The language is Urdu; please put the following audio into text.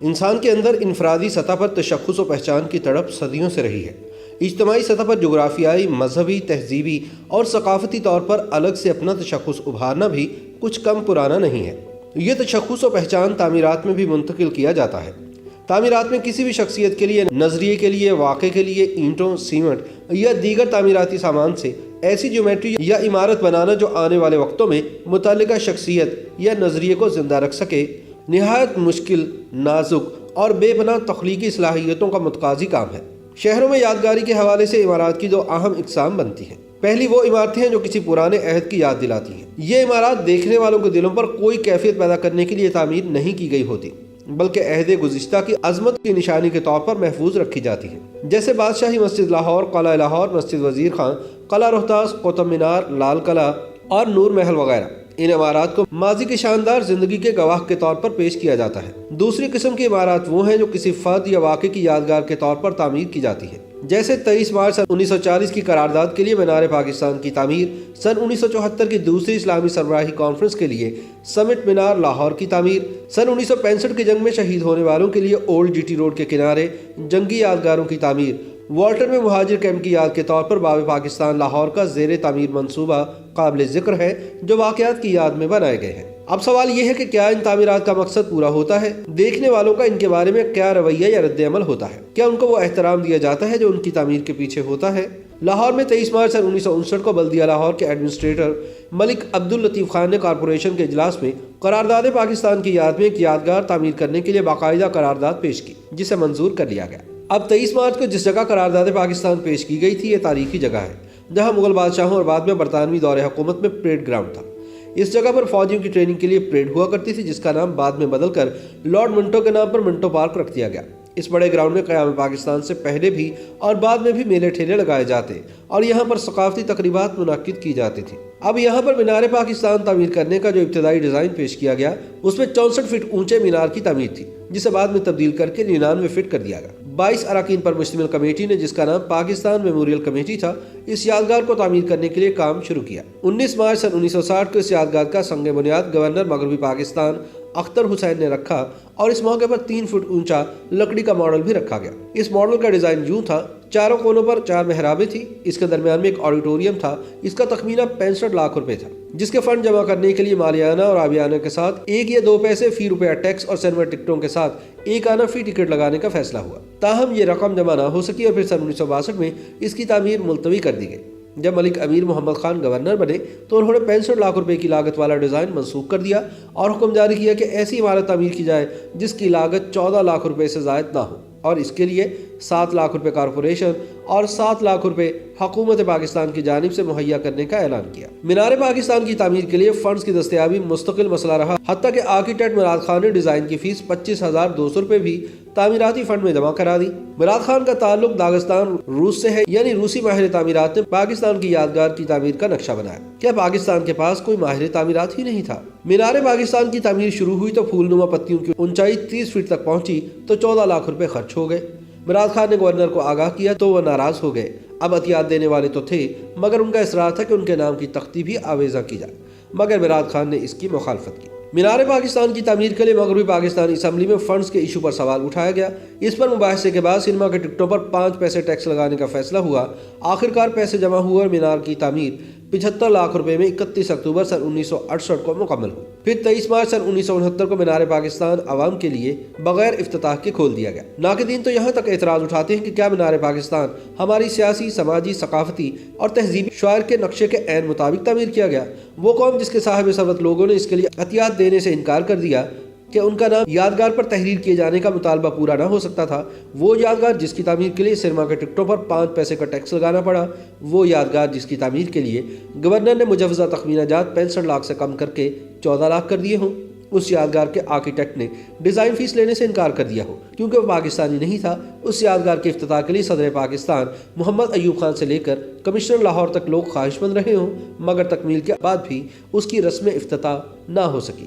انسان کے اندر انفرادی سطح پر تشخص و پہچان کی تڑپ صدیوں سے رہی ہے۔ اجتماعی سطح پر جغرافیائی، مذہبی، تہذیبی اور ثقافتی طور پر الگ سے اپنا تشخص ابھارنا بھی کچھ کم پرانا نہیں ہے۔ یہ تشخص و پہچان تعمیرات میں بھی منتقل کیا جاتا ہے۔ تعمیرات میں کسی بھی شخصیت کے لیے، نظریے کے لیے، واقعے کے لیے اینٹوں، سیمنٹ یا دیگر تعمیراتی سامان سے ایسی جیومیٹری یا عمارت بنانا جو آنے والے وقتوں میں متعلقہ شخصیت یا نظریے کو زندہ رکھ سکے، نہایت مشکل، نازک اور بے پناہ تخلیقی صلاحیتوں کا متقاضی کام ہے۔ شہروں میں یادگاری کے حوالے سے عمارات کی دو اہم اقسام بنتی ہیں۔ پہلی وہ عمارتیں ہیں جو کسی پرانے عہد کی یاد دلاتی ہیں۔ یہ عمارات دیکھنے والوں کے دلوں پر کوئی کیفیت پیدا کرنے کے لیے تعمیر نہیں کی گئی ہوتی، بلکہ عہد گزشتہ کی عظمت کی نشانی کے طور پر محفوظ رکھی جاتی ہیں، جیسے بادشاہی مسجد لاہور، قلعہ لاہور، مسجد وزیر خان، قلعہ روہتاس، قطب مینار، لال قلعہ اور نور محل وغیرہ۔ ان عمارات کو ماضی کی شاندار زندگی کے گواہ کے طور پر پیش کیا جاتا ہے۔ دوسری قسم کی عمارات وہ ہیں جو کسی فرد یا واقعے کی یادگار کے طور پر تعمیر کی جاتی ہیں، جیسے 23 مارچ 1940 کی قرارداد کے لیے مینار پاکستان کی تعمیر، سن 1974 کی دوسری اسلامی سربراہی کانفرنس کے لیے سمٹ مینار لاہور کی تعمیر، سن 1965 کی جنگ میں شہید ہونے والوں کے لیے اولڈ جی ٹی روڈ کے کنارے جنگی یادگاروں کی تعمیر، والٹر میں مہاجر کیمپ کی یاد کے طور پر باب پاکستان لاہور کا زیر تعمیر منصوبہ قابل ذکر ہے جو واقعات کی یاد میں بنائے گئے ہیں۔ اب سوال یہ ہے کہ کیا ان تعمیرات کا مقصد پورا ہوتا ہے؟ دیکھنے والوں کا ان کے بارے میں کیا رویہ یا رد عمل ہوتا ہے؟ کیا ان کو وہ احترام دیا جاتا ہے جو ان کی تعمیر کے پیچھے ہوتا ہے؟ لاہور میں 23 مارچ سن 1959 کو بلدیہ لاہور کے ایڈمنسٹریٹر ملک عبداللطیف خان نے کارپوریشن کے اجلاس میں قرارداد پاکستان کی یاد میں ایک یادگار تعمیر کرنے کے لیے باقاعدہ قرارداد پیش کی، جسے منظور کر لیا گیا۔ اب 23 مارچ کو جس جگہ قرارداد پاکستان پیش کی گئی تھی، یہ تاریخی جگہ ہے جہاں مغل بادشاہوں اور بعد میں برطانوی دور حکومت میں پریڈ گراؤنڈ تھا۔ اس جگہ پر فوجیوں کی ٹریننگ کے لیے پریڈ ہوا کرتی تھی، جس کا نام بعد میں بدل کر لارڈ منٹو کے نام پر منٹو پارک رکھ دیا گیا۔ اس بڑے گراؤنڈ میں قیام پاکستان سے پہلے بھی اور بعد میں بھی میلے ٹھیلے لگائے جاتے اور یہاں پر ثقافتی تقریبات منعقد کی جاتی تھی۔ اب یہاں پر مینار پاکستان تعمیر کرنے کا جو ابتدائی ڈیزائن پیش کیا گیا، اس میں 64 فٹ اونچے مینار کی تعمیر تھی، جسے بعد میں تبدیل کر کے 99 فٹ کر دیا گیا۔ 22 اراکین پر مشتمل کمیٹی نے، جس کا نام پاکستان میموریل کمیٹی تھا، اس یادگار کو تعمیر کرنے کے لیے کام شروع کیا۔ 19 مارچ سن 1960 کو اس یادگار کا سنگ بنیاد گورنر مغربی پاکستان اختر حسین نے رکھا اور اس موقع پر 3 فٹ اونچا لکڑی کا ماڈل بھی رکھا گیا۔ اس ماڈل کا ڈیزائن یوں تھا: چاروں کونوں پر 4 محرابیں تھیں، اس کے درمیان میں ایک آڈیٹوریم تھا۔ اس کا تخمینہ 65 لاکھ روپے تھا، جس کے فنڈ جمع کرنے کے لیے مالیانہ اور آبیانہ کے ساتھ 1 یا 2 پیسے فی روپیہ ٹیکس اور سینما ٹکٹوں کے ساتھ 1 آنا فی ٹکٹ لگانے کا فیصلہ ہوا۔ تاہم یہ رقم جمع نہ ہو سکی اور پھر سن 1962 میں اس کی تعمیر ملتوی کر دی گئی۔ جب ملک امیر محمد خان گورنر بنے تو انہوں نے 65 لاکھ روپے کی لاگت والا ڈیزائن منسوخ کر دیا اور حکم جاری کیا کہ ایسی عمارت تعمیر کی جائے جس کی لاگت 14 لاکھ روپے سے زائد نہ ہو، اور اس کے لیے 7 لاکھ روپے کارپوریشن اور 7 لاکھ روپے حکومت پاکستان کی جانب سے مہیا کرنے کا اعلان کیا۔ مینار پاکستان کی تعمیر کے لیے فنڈز کی دستیابی مستقل مسئلہ رہا، حتیٰ کہ آرکیٹیکٹ مراد خان نے ڈیزائن کی فیس 25,200 روپے بھی تعمیراتی فنڈ میں جمع کرا دی۔ مراد خان کا تعلق داغستان روس سے ہے، یعنی روسی ماہر تعمیرات نے پاکستان کی یادگار کی تعمیر کا نقشہ بنایا۔ کیا پاکستان کے پاس کوئی ماہر تعمیرات ہی نہیں تھا؟ مینار پاکستان کی تعمیر شروع ہوئی تو پھول نما پتیوں کی اونچائی 30 فٹ تک پہنچی تو 14 لاکھ روپے خرچ ہو گئے۔ مراد خان نے گورنر کو آگاہ کیا تو وہ ناراض ہو گئے۔ اب عطیات دینے والے تو تھے، مگر ان کا اصرار تھا کہ ان کے نام کی تختی بھی آویزاں کی جائے، مگر مراد خان نے اس کی مخالفت کی۔ مینار پاکستان کی تعمیر کے لیے مغربی پاکستان اسمبلی میں فنڈز کے ایشو پر سوال اٹھایا گیا۔ اس پر مباحثے کے بعد سینما کے ٹکٹوں پر 5 پیسے ٹیکس لگانے کا فیصلہ ہوا۔ آخرکار پیسے جمع ہوئے اور مینار کی تعمیر 75 لاکھ روپے میں 31 اکتوبر سن 1968 کو مکمل ہوئی۔ پھر 23 مارچ سن 1969 کو مینار پاکستان عوام کے لیے بغیر افتتاح کے کھول دیا گیا۔ ناقدین تو یہاں تک اعتراض اٹھاتے ہیں کہ کیا مینار پاکستان ہماری سیاسی، سماجی، ثقافتی اور تہذیبی شعائر کے نقشے کے عین مطابق تعمیر کیا گیا؟ وہ قوم جس کے صاحب ثروت لوگوں نے اس کے لیے عطیات دینے سے انکار کر دیا کہ ان کا نام یادگار پر تحریر کیے جانے کا مطالبہ پورا نہ ہو سکتا تھا، وہ یادگار جس کی تعمیر کے لیے سینما کے ٹکٹوں پر 5 پیسے کا ٹیکس لگانا پڑا، وہ یادگار جس کی تعمیر کے لیے گورنر نے مجوزہ تخمینہ جات 65 لاکھ سے کم کر کے 14 لاکھ کر دیے ہوں، اس یادگار کے آرکیٹیکٹ نے ڈیزائن فیس لینے سے انکار کر دیا ہو کیونکہ وہ پاکستانی نہیں تھا۔ اس یادگار کے افتتاح کے لیے صدر پاکستان محمد ایوب خان سے لے کر کمشنر لاہور تک لوگ خواہش مند رہے ہوں، مگر تکمیل کے بعد بھی اس کی رسم افتتاح نہ ہو سکی۔